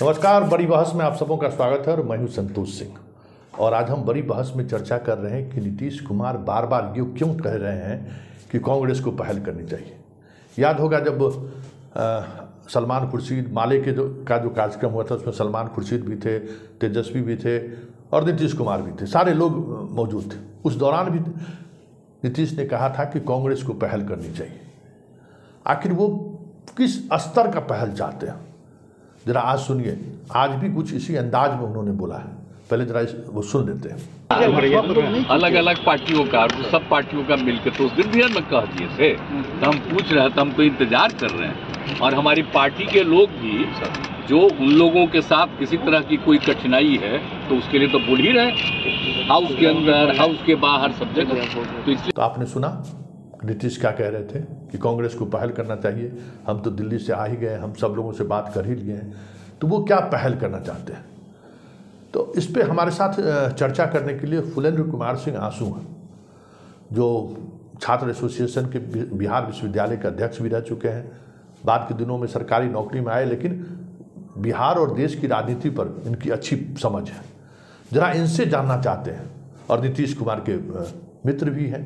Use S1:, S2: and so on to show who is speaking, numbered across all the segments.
S1: नमस्कार। बड़ी बहस में आप सबों का स्वागत है और मैं हूं संतोष सिंह। और आज हम बड़ी बहस में चर्चा कर रहे हैं कि नीतीश कुमार बार बार ये क्यों कह रहे हैं कि कांग्रेस को पहल करनी चाहिए। याद होगा जब सलमान खुर्शीद माले के जो कार्यक्रम हुआ था, उसमें सलमान खुर्शीद भी थे, तेजस्वी भी थे और नीतीश कुमार भी थे, सारे लोग मौजूद थे। उस दौरान भी नीतीश ने कहा था कि कांग्रेस को पहल करनी चाहिए। आखिर वो किस स्तर का पहल चाहते हैं, जरा आज सुनिए। आज भी कुछ इसी अंदाज में उन्होंने बोला है। पहले जरा वो सुन लेते हैं।
S2: अलग अलग पार्टियों का, सब पार्टियों का मिलकर तो उस दिन भी हम कह दिए थे, तो हम पूछ रहे थे, हम तो इंतजार कर रहे हैं। और हमारी पार्टी के लोग भी जो उन लोगों के साथ किसी तरह की कोई कठिनाई है तो उसके लिए तो बोल ही रहे, हाउस के अंदर, हाउस के बाहर, सब जगह। तो इसलिए
S1: तो आपने सुना नीतीश क्या कह रहे थे कि कांग्रेस को पहल करना चाहिए। हम तो दिल्ली से आ ही गए, हम सब लोगों से बात कर ही लिए हैं, तो वो क्या पहल करना चाहते हैं। तो इस पे हमारे साथ चर्चा करने के लिए फुलेंद्र कुमार सिंह आंसू हैं, जो छात्र एसोसिएशन के बिहार विश्वविद्यालय के अध्यक्ष भी रह चुके हैं। बाद के दिनों में सरकारी नौकरी में आए, लेकिन बिहार और देश की राजनीति पर इनकी अच्छी समझ है। जरा इनसे जानना चाहते हैं, और नीतीश कुमार के मित्र भी हैं,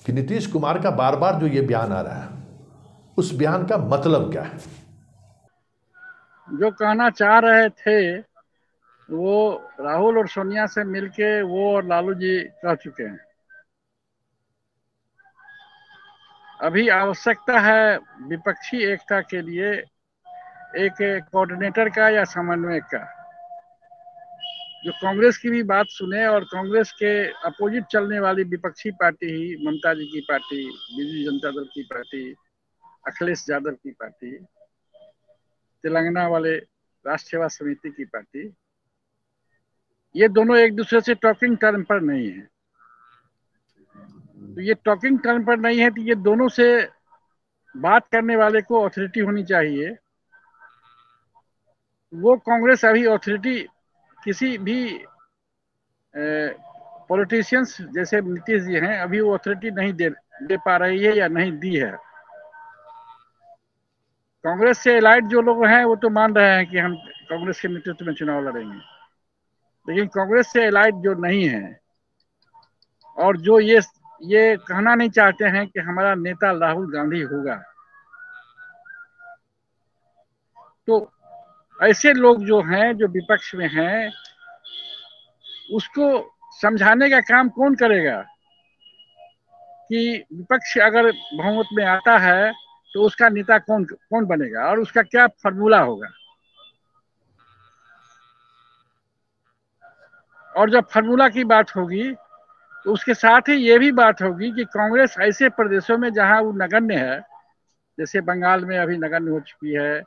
S1: कि नीतीश कुमार का बार बार जो ये बयान आ रहा है, उस बयान का मतलब क्या है।
S3: जो कहना चाह रहे थे वो राहुल और सोनिया से मिलके वो और लालू जी कह चुके हैं। अभी आवश्यकता है विपक्षी एकता के लिए एक कोऑर्डिनेटर का या समन्वयक का, जो कांग्रेस की भी बात सुने और कांग्रेस के अपोजिट चलने वाली विपक्षी पार्टी ही ममता जी की पार्टी, बीजू जनता दल की पार्टी, अखिलेश यादव की पार्टी, तेलंगाना वाले राष्ट्र सेवा समिति की पार्टी, ये दोनों एक दूसरे से टॉकिंग टर्म पर नहीं है। तो ये टॉकिंग टर्म पर नहीं है, तो ये दोनों से बात करने वाले को अथॉरिटी होनी चाहिए। वो कांग्रेस अभी अथॉरिटी किसी भी पॉलिटिशियंस जैसे नीतीश जी हैं, अभी वो अथॉरिटी नहीं दे पा रही है या नहीं दी है। कांग्रेस से एलाइड जो लोग हैं वो तो मान रहे हैं कि हम कांग्रेस के नेतृत्व में चुनाव लड़ेंगे, लेकिन कांग्रेस से एलाइड जो नहीं है और जो ये कहना नहीं चाहते हैं कि हमारा नेता राहुल गांधी होगा, तो ऐसे लोग जो हैं, जो विपक्ष में हैं, उसको समझाने का काम कौन करेगा कि विपक्ष अगर बहुमत में आता है तो उसका नेता कौन बनेगा और उसका क्या फॉर्मूला होगा। और जब फॉर्मूला की बात होगी तो उसके साथ ही ये भी बात होगी कि कांग्रेस ऐसे प्रदेशों में जहां वो नगण्य है, जैसे बंगाल में अभी नगण्य हो चुकी है,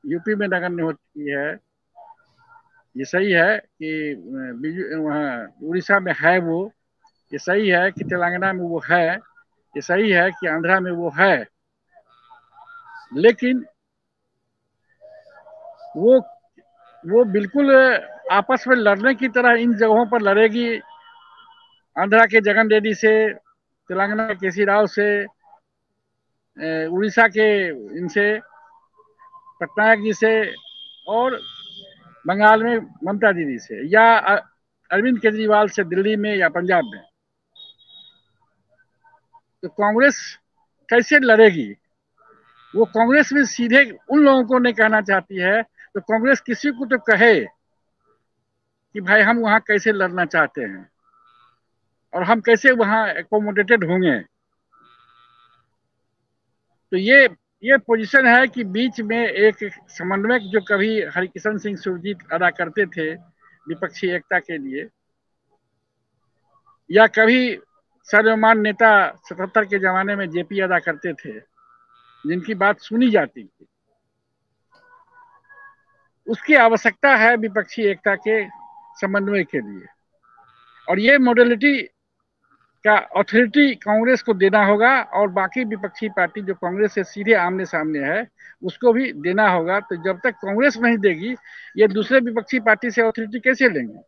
S3: यूपी में नगण्य हो चुकी है, ये सही है कि वहाँ उड़ीसा में है वो, ये सही है कि तेलंगाना में वो है, ये सही है कि आंध्रा में वो है, लेकिन वो बिल्कुल आपस में लड़ने की तरह इन जगहों पर लड़ेगी। आंध्रा के जगन रेड्डी से, तेलंगाना के केसी राव से, उड़ीसा के इनसे, पटनायक जी से, और बंगाल में ममता दीदी से, या अरविंद केजरीवाल से दिल्ली में या पंजाब में। तो कांग्रेस कैसे लड़ेगी? वो कांग्रेस में सीधे उन लोगों को नहीं कहना चाहती है, तो कांग्रेस किसी को तो कहे कि भाई हम वहां कैसे लड़ना चाहते हैं और हम कैसे वहां एकोमोडेटेड होंगे। तो ये पोजीशन है कि बीच में एक समन्वयक, जो कभी हरिकिशन सिंह सुरजीत अदा करते थे विपक्षी एकता के लिए, या कभी सर्वमान नेता 77 के जमाने में जेपी अदा करते थे, जिनकी बात सुनी जाती थी, उसकी आवश्यकता है विपक्षी एकता के समन्वय के लिए। और ये मॉडलिटी का अथॉरिटी कांग्रेस को देना होगा, और बाकी विपक्षी पार्टी जो कांग्रेस से सीधे आमने सामने है उसको भी देना होगा। तो जब तक कांग्रेस नहीं देगी, ये दूसरे विपक्षी पार्टी से अथॉरिटी कैसे लेंगे?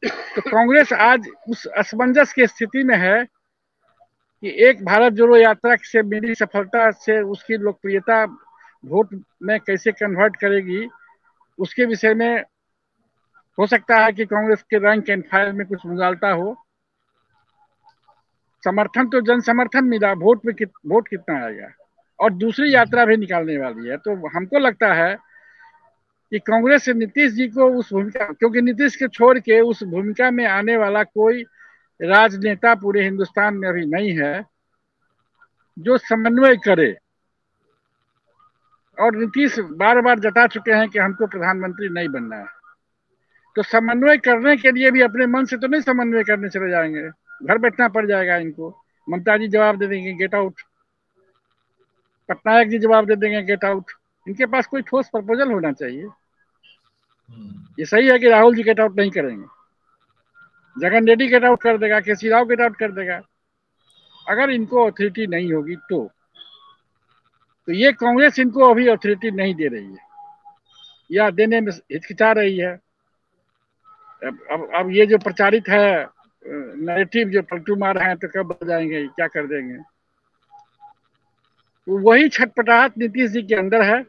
S3: तो कांग्रेस आज उस असमंजस की स्थिति में है कि एक भारत जोड़ो यात्रा से मिली सफलता से उसकी लोकप्रियता वोट में कैसे कन्वर्ट करेगी, उसके विषय में हो सकता है कि कांग्रेस के रैंक एंड फाइल में कुछ मुगालता हो। समर्थन तो जन समर्थन मिला, वोट कितना आएगा, और दूसरी यात्रा भी निकालने वाली है। तो हमको लगता है कि कांग्रेस नीतीश जी को उस भूमिका, क्योंकि नीतीश के छोड़ के उस भूमिका में आने वाला कोई राजनेता पूरे हिंदुस्तान में अभी नहीं है जो समन्वय करे। और नीतीश बार बार जता चुके हैं कि हमको प्रधानमंत्री नहीं बनना है, तो समन्वय करने के लिए भी अपने मन से तो नहीं समन्वय करने चले जाएंगे, घर बैठना पड़ जाएगा इनको। ममता जी जवाब दे देंगे गेट आउट, पटनायक जी जवाब दे देंगे गेट आउट। इनके पास कोई ठोस प्रपोजल होना चाहिए। ये सही है कि राहुल जी गेट आउट नहीं करेंगे, जगन रेड्डी गेट आउट कर देगा, केसी राव गेट आउट कर देगा। अगर इनको अथॉरिटी नहीं होगी तो ये कांग्रेस इनको अभी अथॉरिटी नहीं दे रही है या देने में हिचकिचा रही है। अब ये जो प्रचारित है नैरेटिव, जो पलटू मार रहे हैं तो कब बजाएंगे, क्या कर देंगे, तो वही छटपटाहट नीतीश जी के अंदर है।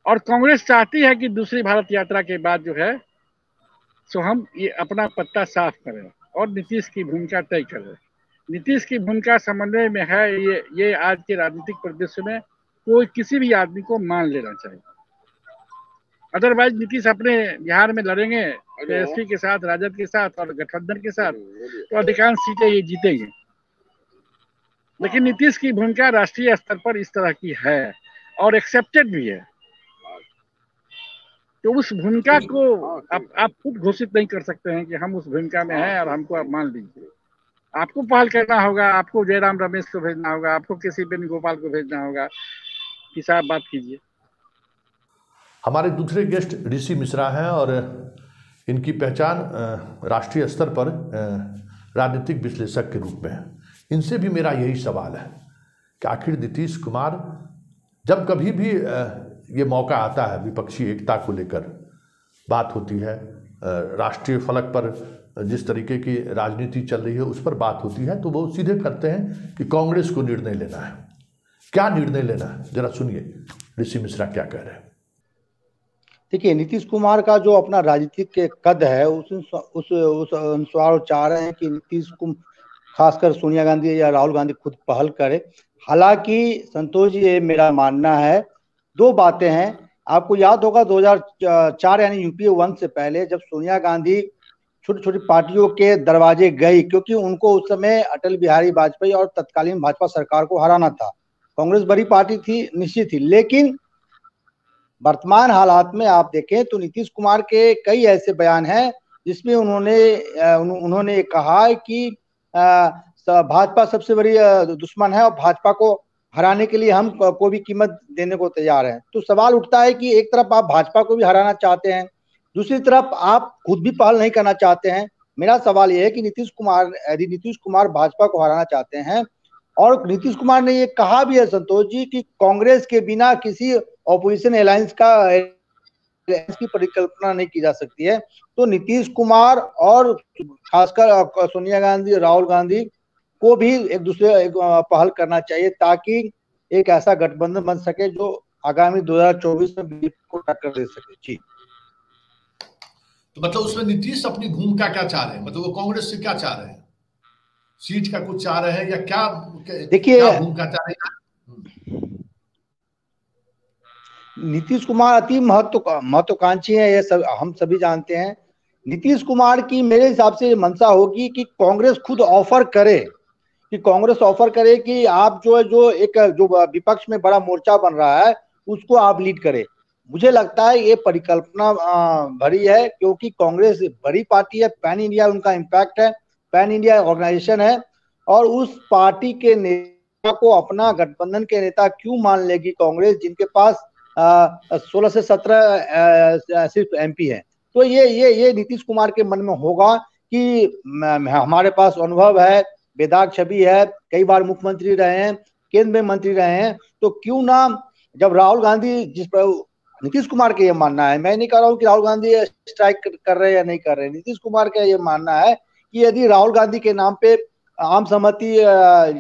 S3: और कांग्रेस चाहती है कि दूसरी भारत यात्रा के बाद जो है सो हम ये अपना पत्ता साफ करें और नीतीश की भूमिका तय करें। नीतीश की भूमिका समन्वय में है, ये आज के राजनीतिक परिदृश्य में कोई किसी भी आदमी को मान लेना चाहिए। अदरवाइज नीतीश अपने बिहार में लड़ेंगे एसपी के साथ, राजद के साथ और गठबंधन के साथ, तो अधिकांश सीटें ये जीतेंगे। लेकिन नीतीश की भूमिका राष्ट्रीय स्तर पर इस तरह की है और एक्सेप्टेड भी है, तो उस भूमिका को आप खुद घोषित नहीं कर सकते हैं कि हम उस भूमिका में हैं और हमको आप मान लीजिए। आपको पहल करना होगा, आपको जयराम रमेश को भेजना होगा, आपको किसी वेणुगोपाल को भेजना होगा कि साहब बात कीजिए।
S1: हमारे दूसरे गेस्ट ऋषि मिश्रा हैं और इनकी पहचान राष्ट्रीय स्तर पर राजनीतिक विश्लेषक के रूप में है। इनसे भी मेरा यही सवाल है कि आखिर नीतीश कुमार जब कभी भी ये मौका आता है, विपक्षी एकता को लेकर बात होती है, राष्ट्रीय फलक पर जिस तरीके की राजनीति चल रही है उस पर बात होती है, तो वो सीधे करते हैं कि कांग्रेस को निर्णय लेना है। क्या निर्णय लेना है, जरा सुनिए ऋषि मिश्रा क्या कह रहे हैं।
S4: देखिए, नीतीश कुमार का जो अपना राजनीतिक कद है उस अनुसार चाह रहे हैं कि नीतीश को खासकर सोनिया गांधी या राहुल गांधी खुद पहल करे। हालांकि संतोष जी, ये मेरा मानना है, दो बातें हैं। आपको याद होगा 2004 यानी यूपीए 1 से पहले जब सोनिया गांधी छोटी छोटी पार्टियों के दरवाजे गई, क्योंकि उनको उस समय अटल बिहारी वाजपेयी और तत्कालीन भाजपा सरकार को हराना था। कांग्रेस बड़ी पार्टी थी, निश्चित थी, लेकिन वर्तमान हालात में आप देखें तो नीतीश कुमार के कई ऐसे बयान हैं जिसमें उन्होंने कहा कि भाजपा सबसे बड़ी दुश्मन है और भाजपा को हराने के लिए हम कोई भी कीमत देने को तैयार हैं। तो सवाल उठता है कि एक तरफ आप भाजपा को भी हराना चाहते हैं, दूसरी तरफ आप खुद भी पहल नहीं करना चाहते हैं। मेरा सवाल यह है कि यदि नीतीश कुमार भाजपा को हराना चाहते हैं, और नीतीश कुमार ने ये कहा भी है संतोष जी कि कांग्रेस के बिना किसी ऑपोजिशन अलायंस की परिकल्पना नहीं की जा सकती है, तो नीतीश कुमार और खासकर सोनिया गांधी, राहुल गांधी को भी एक दूसरे पहल करना चाहिए ताकि एक ऐसा गठबंधन बन सके जो आगामी 2024 में बीजेपी को टक्कर दे सके। जी,
S1: तो मतलब उसमें नीतीश अपनी भूमिका क्या चाह रहे हैं, मतलब वो कांग्रेस से क्या चाह रहे हैं, सीट का कुछ चाह रहे हैं या क्या?
S4: देखिए,
S1: भूमिका चाह रहे हैं?
S4: नीतीश कुमार अति महत्वाकांक्षी है, ये सब हम सभी जानते हैं। नीतीश कुमार की मेरे हिसाब से मंशा होगी कि कांग्रेस खुद ऑफर करे, कि आप जो विपक्ष में बड़ा मोर्चा बन रहा है उसको आप लीड करें। मुझे लगता है ये परिकल्पना भरी है, क्योंकि कांग्रेस बड़ी पार्टी है, पैन इंडिया उनका इम्पैक्ट है, पैन इंडिया ऑर्गेनाइजेशन है, और उस पार्टी के नेता को अपना गठबंधन के नेता क्यों मान लेगी कांग्रेस, जिनके पास 16 से 17 सिर्फ एमपी है। तो ये नीतीश कुमार के मन में होगा कि हमारे पास अनुभव है, बेदाग छवि है, कई बार मुख्यमंत्री रहे हैं, केंद्र में मंत्री रहे हैं, तो क्यों ना जब राहुल गांधी, जिस पर नीतीश कुमार का ये मानना है, मैं नहीं कह रहा हूँ कि राहुल गांधी स्ट्राइक कर रहे हैं या नहीं कर रहे हैं, नीतीश कुमार का ये मानना है कि यदि राहुल गांधी के नाम पे आम सहमति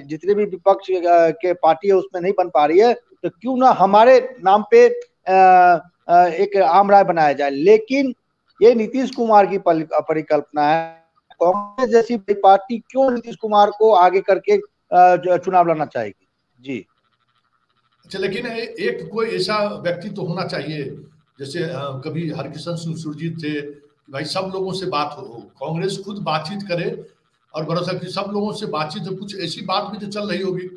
S4: जितने भी विपक्ष के पार्टी है उसमें नहीं बन पा रही है, तो क्यों ना हमारे नाम पे एक आम राय बनाया जाए। लेकिन ये नीतीश कुमार की परिकल्पना है। कांग्रेस जैसी बड़ी पार्टी क्यों नीतीश कुमार को आगे करके चुनाव लड़ना चाहेगी? जी
S1: अच्छा, लेकिन एक कोई ऐसा व्यक्ति तो होना चाहिए, जैसे कभी हरकिशन सिंह सुरजीत थे, भाई सब लोगों से बात हो, कांग्रेस खुद बातचीत करे और भरोसा कि सब लोगों से बातचीत हो, कुछ ऐसी बात भी तो चल रही होगी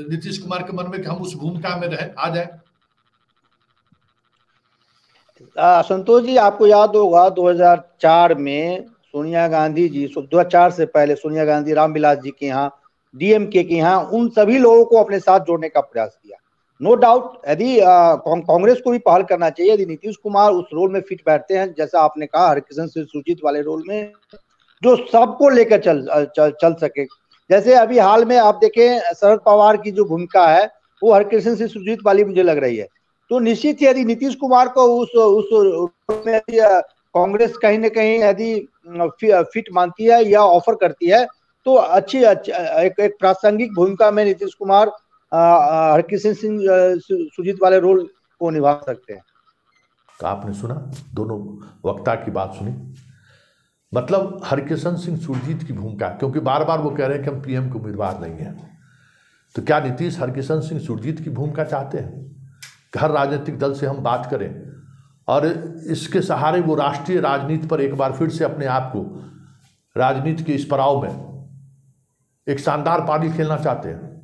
S1: नीतीश कुमार के मन में कि हम उस भूमिका में रहे आ जाए।
S4: संतोष जी, आपको याद होगा 2004 में सोनिया गांधी जी, 2004 से पहले सोनिया गांधी रामविलास जी के यहाँ, डीएमके के यहाँ, उन सभी लोगों को अपने साथ जोड़ने का प्रयास किया। नो डाउट यदि कांग्रेस को भी पहल करना चाहिए, यदि नीतीश कुमार उस रोल में फिट बैठते हैं, जैसा आपने कहा हरकिशन सिंह सुरजीत वाले रोल में, जो सबको लेकर चल सके। जैसे अभी हाल में आप देखें शरद पवार की जो भूमिका है वो हरकिशन सिंह सुरजीत वाली मुझे लग रही है। तो निश्चित ही यदि नीतीश कुमार को उस में कांग्रेस कहीं ना कहीं यदि फिट मानती है या ऑफर करती है, तो अच्छी एक प्रासंगिक भूमिका में नीतीश कुमार हरकिशन सिंह सुरजीत वाले रोल को निभा सकते हैं।
S1: तो आपने सुना दोनों वक्ता की बात सुनी, मतलब हरकिशन सिंह सुरजीत की भूमिका, क्योंकि बार बार वो कह रहे हैं कि हम पीएम के उम्मीदवार नहीं हैं, तो क्या नीतीश हरकिशन सिंह सुरजीत की भूमिका चाहते हैं? हर राजनीतिक दल से हम बात करें और इसके सहारे वो राष्ट्रीय राजनीति पर एक बार फिर से अपने आप को राजनीति के इस पड़ाव में एक शानदार पारी खेलना चाहते हैं?